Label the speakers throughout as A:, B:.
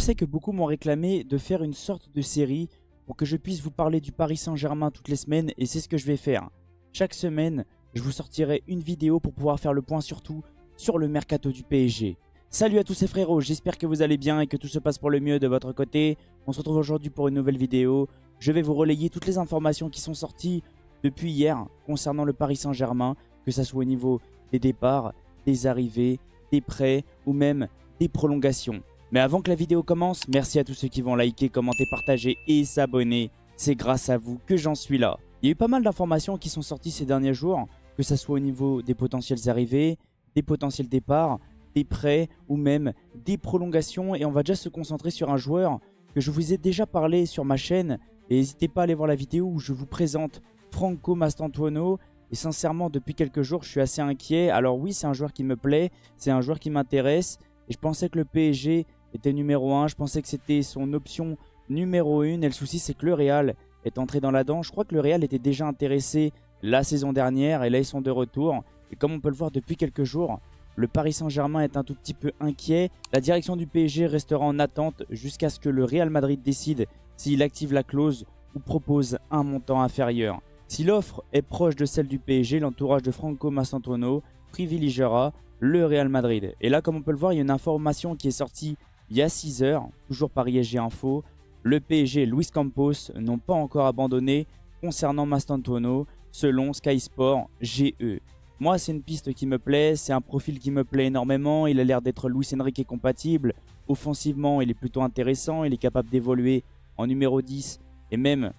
A: sais que beaucoup m'ont réclamé de faire une sorte de série pour que je puisse vous parler du Paris Saint-Germain toutes les semaines et c'est ce que je vais faire. Chaque semaine, je vous sortirai une vidéo pour pouvoir faire le point surtout sur le mercato du PSG. Salut à tous ces frérots, j'espère que vous allez bien et que tout se passe pour le mieux de votre côté. On se retrouve aujourd'hui pour une nouvelle vidéo. Je vais vous relayer toutes les informations qui sont sorties depuis hier concernant le Paris Saint-Germain, que ce soit au niveau des départs, des arrivées, des prêts ou même des prolongations. Mais avant que la vidéo commence, merci à tous ceux qui vont liker, commenter, partager et s'abonner. C'est grâce à vous que j'en suis là. Il y a eu pas mal d'informations qui sont sorties ces derniers jours, que ce soit au niveau des potentielles arrivées, des potentiels départs, des prêts ou même des prolongations. Et on va déjà se concentrer sur un joueur que je vous ai déjà parlé sur ma chaîne. Et n'hésitez pas à aller voir la vidéo où je vous présente Franco Mastantuono. Et sincèrement, depuis quelques jours, je suis assez inquiet. Alors oui, c'est un joueur qui me plaît, c'est un joueur qui m'intéresse. Et je pensais que le PSG était numéro 1, je pensais que c'était son option numéro 1. Et le souci, c'est que le Real est entré dans la dent. Je crois que le Real était déjà intéressé la saison dernière et là, ils sont de retour. Et comme on peut le voir depuis quelques jours, le Paris Saint-Germain est un tout petit peu inquiet. La direction du PSG restera en attente jusqu'à ce que le Real Madrid décide s'il active la clause ou propose un montant inférieur. Si l'offre est proche de celle du PSG, l'entourage de Franco Mastantuono privilégiera le Real Madrid. Et là, comme on peut le voir, il y a une information qui est sortie il y a 6 heures, toujours par ISG Info. Le PSG et Luis Campos n'ont pas encore abandonné concernant Mastantuono, selon Sky Sport GE. Moi, c'est une piste qui me plaît, c'est un profil qui me plaît énormément. Il a l'air d'être Luis Enrique compatible. Offensivement, il est plutôt intéressant. Il est capable d'évoluer en numéro 10 et même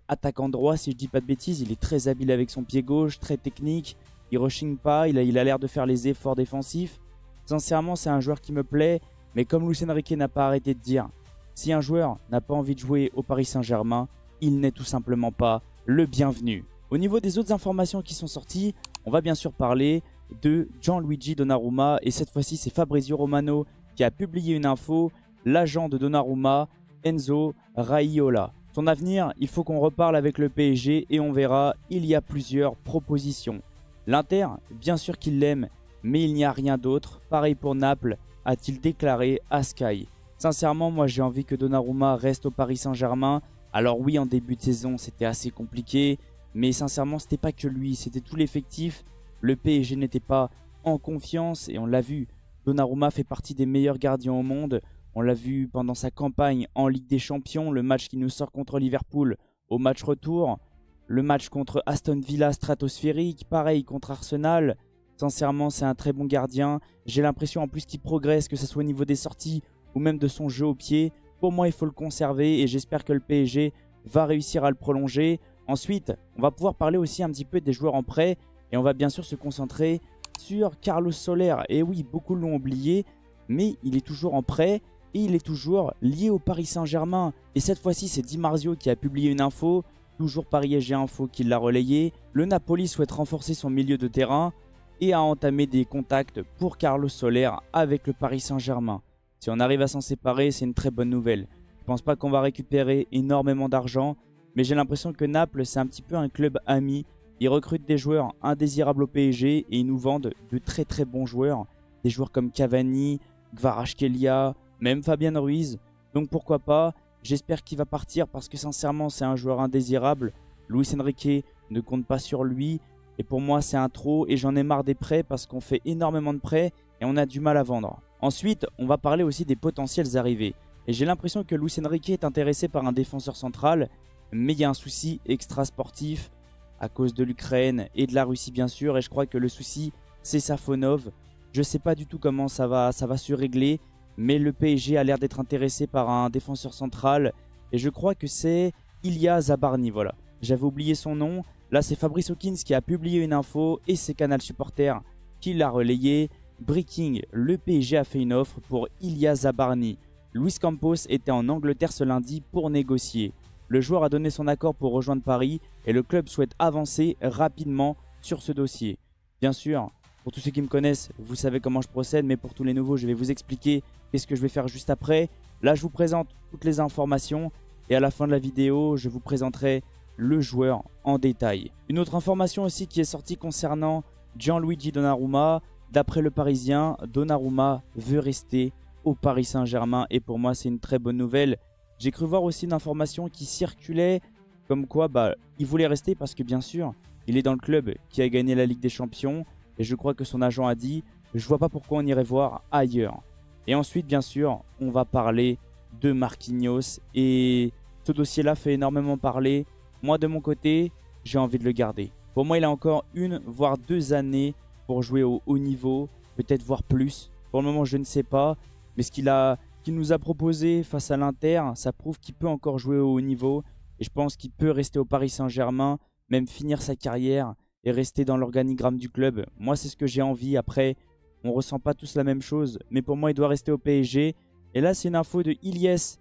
A: attaquant droit, si je dis pas de bêtises. Il est très habile avec son pied gauche, très technique. Il rushing pas, il a l'air de faire les efforts défensifs. Sincèrement, c'est un joueur qui me plaît. Mais comme Luis Enrique n'a pas arrêté de dire, si un joueur n'a pas envie de jouer au Paris Saint-Germain, il n'est tout simplement pas le bienvenu. Au niveau des autres informations qui sont sorties, on va bien sûr parler de Gianluigi Donnarumma. Et cette fois-ci, c'est Fabrizio Romano qui a publié une info. L'agent de Donnarumma, Enzo Raiola. Son avenir, il faut qu'on reparle avec le PSG et on verra, il y a plusieurs propositions. L'Inter, bien sûr qu'il l'aime, mais il n'y a rien d'autre. Pareil pour Naples, a-t-il déclaré à Sky. Sincèrement, moi j'ai envie que Donnarumma reste au Paris Saint-Germain. Alors oui, en début de saison, c'était assez compliqué. Mais sincèrement, c'était pas que lui, c'était tout l'effectif. Le PSG n'était pas en confiance et on l'a vu. Donnarumma fait partie des meilleurs gardiens au monde. On l'a vu pendant sa campagne en Ligue des Champions, le match qui nous sort contre Liverpool au match retour. Le match contre Aston Villa stratosphérique, pareil contre Arsenal. Sincèrement, c'est un très bon gardien. J'ai l'impression en plus qu'il progresse, que ce soit au niveau des sorties ou même de son jeu au pied. Pour moi, il faut le conserver et j'espère que le PSG va réussir à le prolonger. Ensuite, on va pouvoir parler aussi un petit peu des joueurs en prêt. Et on va bien sûr se concentrer sur Carlos Soler. Et oui, beaucoup l'ont oublié, mais il est toujours en prêt. Et il est toujours lié au Paris Saint-Germain. Et cette fois-ci, c'est Di Marzio qui a publié une info. Toujours par ISG Info qui l'a relayé. Le Napoli souhaite renforcer son milieu de terrain et a entamé des contacts pour Carlos Soler avec le Paris Saint-Germain. Si on arrive à s'en séparer, c'est une très bonne nouvelle. Je ne pense pas qu'on va récupérer énormément d'argent, mais j'ai l'impression que Naples, c'est un petit peu un club ami. Ils recrutent des joueurs indésirables au PSG et ils nous vendent de très très bons joueurs. Des joueurs comme Cavani, Kvaratskhelia, même Fabien Ruiz. Donc pourquoi pas, j'espère qu'il va partir parce que sincèrement, c'est un joueur indésirable. Luis Enrique ne compte pas sur lui. Et pour moi, c'est un trop et j'en ai marre des prêts parce qu'on fait énormément de prêts et on a du mal à vendre. Ensuite, on va parler aussi des potentielles arrivées. Et j'ai l'impression que Luis Enrique est intéressé par un défenseur central. Mais il y a un souci extra-sportif à cause de l'Ukraine et de la Russie bien sûr. Et je crois que le souci, c'est Safonov. Je ne sais pas du tout comment ça va se régler. Mais le PSG a l'air d'être intéressé par un défenseur central. Et je crois que c'est Ilya Zabarny, voilà. J'avais oublié son nom. Là, c'est Fabrice Hawkins qui a publié une info et c'est Canal Supporter qui l'a relayé. Breaking, le PSG a fait une offre pour Ilya Zabarny. Luis Campos était en Angleterre ce lundi pour négocier. Le joueur a donné son accord pour rejoindre Paris et le club souhaite avancer rapidement sur ce dossier. Bien sûr, pour tous ceux qui me connaissent, vous savez comment je procède, mais pour tous les nouveaux, je vais vous expliquer qu'est-ce que je vais faire juste après. Là, je vous présente toutes les informations et à la fin de la vidéo, je vous présenterai le joueur en détail. Une autre information aussi qui est sortie concernant Gianluigi Donnarumma. D'après le Parisien, Donnarumma veut rester au Paris Saint-Germain et pour moi c'est une très bonne nouvelle. J'ai cru voir aussi une information qui circulait comme quoi il voulait rester parce que bien sûr il est dans le club qui a gagné la Ligue des Champions et je crois que son agent a dit je vois pas pourquoi on irait voir ailleurs. Et ensuite bien sûr on va parler de Marquinhos et ce dossier là fait énormément parler. Moi de mon côté j'ai envie de le garder. Pour moi il a encore 1 voire 2 années pour jouer au haut niveau, peut-être voire plus. Pour le moment je ne sais pas, mais ce qu'il nous a proposé face à l'Inter, ça prouve qu'il peut encore jouer au haut niveau. Et je pense qu'il peut rester au Paris Saint-Germain, même finir sa carrière et rester dans l'organigramme du club. Moi, c'est ce que j'ai envie. Après, on ne ressent pas tous la même chose. Mais pour moi, il doit rester au PSG. Et là, c'est une info de Ilyes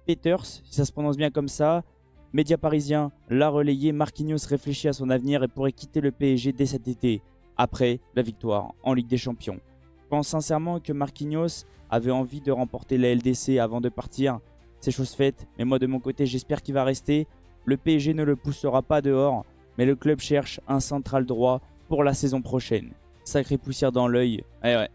A: Peters, si ça se prononce bien comme ça. Média parisien l'a relayé. Marquinhos réfléchit à son avenir et pourrait quitter le PSG dès cet été, après la victoire en Ligue des Champions. Je pense sincèrement que Marquinhos avait envie de remporter la LDC avant de partir. C'est chose faite, mais moi de mon côté j'espère qu'il va rester. Le PSG ne le poussera pas dehors, mais le club cherche un central droit pour la saison prochaine. Sacrée poussière dans l'œil. Ouais,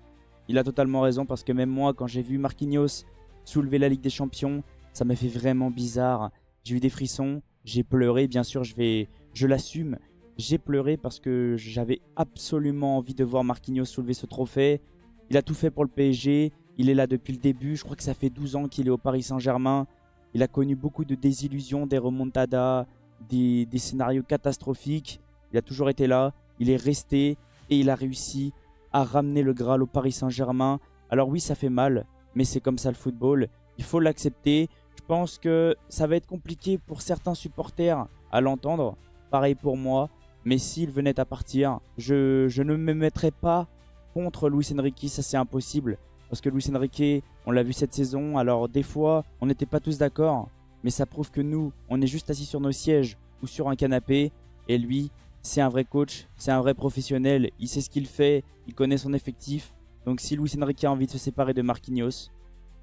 A: il a totalement raison parce que même moi quand j'ai vu Marquinhos soulever la Ligue des Champions, ça m'a fait vraiment bizarre. J'ai eu des frissons, j'ai pleuré, bien sûr je l'assume. J'ai pleuré parce que j'avais absolument envie de voir Marquinhos soulever ce trophée. Il a tout fait pour le PSG. Il est là depuis le début. Je crois que ça fait 12 ans qu'il est au Paris Saint-Germain. Il a connu beaucoup de désillusions, des remontadas, des scénarios catastrophiques. Il a toujours été là. Il est resté et il a réussi à ramener le Graal au Paris Saint-Germain. Alors oui, ça fait mal, mais c'est comme ça le football. Il faut l'accepter. Je pense que ça va être compliqué pour certains supporters à l'entendre. Pareil pour moi. Mais s'il venait à partir, je ne me mettrais pas contre Luis Enrique. Ça, c'est impossible. Parce que Luis Enrique, on l'a vu cette saison. Alors des fois, on n'était pas tous d'accord. Mais ça prouve que nous, on est juste assis sur nos sièges ou sur un canapé. Et lui, c'est un vrai coach, c'est un vrai professionnel. Il sait ce qu'il fait, il connaît son effectif. Donc si Luis Enrique a envie de se séparer de Marquinhos,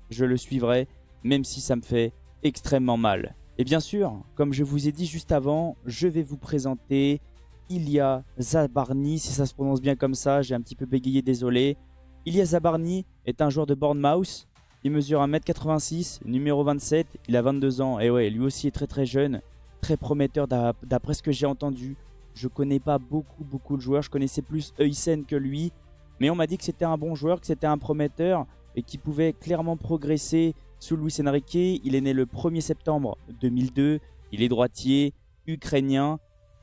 A: je le suivrai. Même si ça me fait extrêmement mal. Et bien sûr, comme je vous ai dit juste avant, je vais vous présenter Ilya Zabarny, si ça se prononce bien comme ça, j'ai un petit peu bégayé, désolé. Ilya Zabarny est un joueur de Bournemouth, il mesure 1m86, numéro 27, il a 22 ans. Et ouais, lui aussi est très jeune, très prometteur d'après ce que j'ai entendu. Je connais pas beaucoup de joueurs, je connaissais plus Huysen que lui. Mais on m'a dit que c'était un bon joueur, que c'était un prometteur et qu'il pouvait clairement progresser sous Luis Enrique. Il est né le 1er septembre 2002, il est droitier, ukrainien.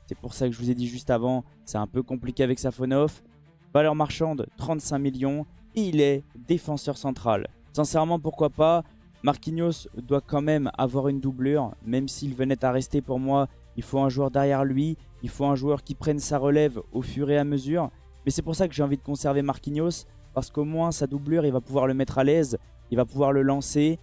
A: C'est pour ça que je vous ai dit juste avant, c'est un peu compliqué avec Safonov. Valeur marchande, 35 millions. Et il est défenseur central. Sincèrement, pourquoi pas. Marquinhos doit quand même avoir une doublure. Même s'il venait à rester pour moi, il faut un joueur derrière lui. Il faut un joueur qui prenne sa relève au fur et à mesure. Mais c'est pour ça que j'ai envie de conserver Marquinhos. Parce qu'au moins, sa doublure, il va pouvoir le mettre à l'aise. Il va pouvoir le lancer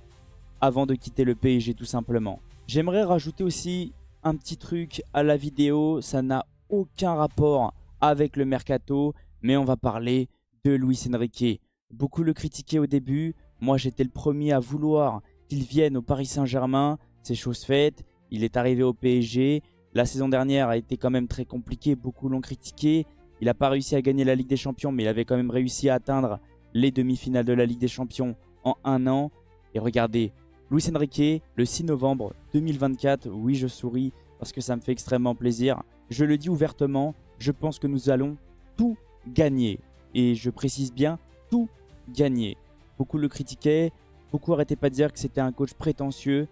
A: avant de quitter le PSG tout simplement. J'aimerais rajouter aussi un petit truc à la vidéo, ça n'a aucun rapport avec le mercato, mais on va parler de Luis Enrique. Beaucoup le critiquaient au début, moi j'étais le premier à vouloir qu'il vienne au Paris Saint-Germain, c'est chose faite, il est arrivé au PSG, la saison dernière a été quand même très compliquée, beaucoup l'ont critiqué, il n'a pas réussi à gagner la Ligue des Champions, mais il avait quand même réussi à atteindre les demi-finales de la Ligue des Champions en 1 an, et regardez, Luis Enrique, le 6 novembre 2024, oui je souris parce que ça me fait extrêmement plaisir. Je le dis ouvertement, je pense que nous allons tout gagner. Et je précise bien, tout gagner. Beaucoup le critiquaient, beaucoup arrêtaient pas de dire que c'était un coach prétentieux.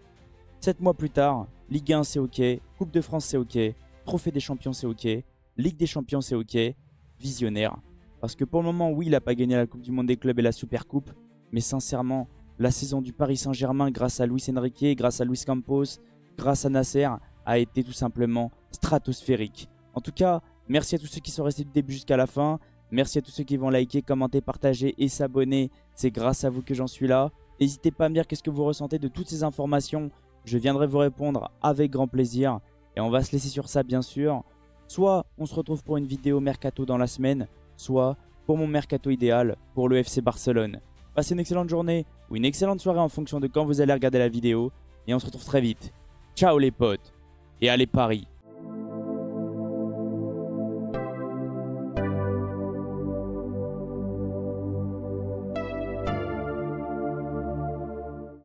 A: 7 mois plus tard, Ligue 1 c'est ok, Coupe de France c'est ok, Trophée des Champions c'est ok, Ligue des Champions c'est ok, visionnaire. Parce que pour le moment, oui, il n'a pas gagné la Coupe du Monde des clubs et la Super Coupe, mais sincèrement, la saison du Paris Saint-Germain grâce à Luis Enrique, grâce à Luis Campos, grâce à Nasser, a été tout simplement stratosphérique. En tout cas, merci à tous ceux qui sont restés du début jusqu'à la fin. Merci à tous ceux qui vont liker, commenter, partager et s'abonner. C'est grâce à vous que j'en suis là. N'hésitez pas à me dire qu'est-ce que vous ressentez de toutes ces informations. Je viendrai vous répondre avec grand plaisir. Et on va se laisser sur ça bien sûr. Soit on se retrouve pour une vidéo mercato dans la semaine, soit pour mon mercato idéal pour le FC Barcelone. Passez une excellente journée ou une excellente soirée en fonction de quand vous allez regarder la vidéo. Et on se retrouve très vite. Ciao les potes et allez Paris!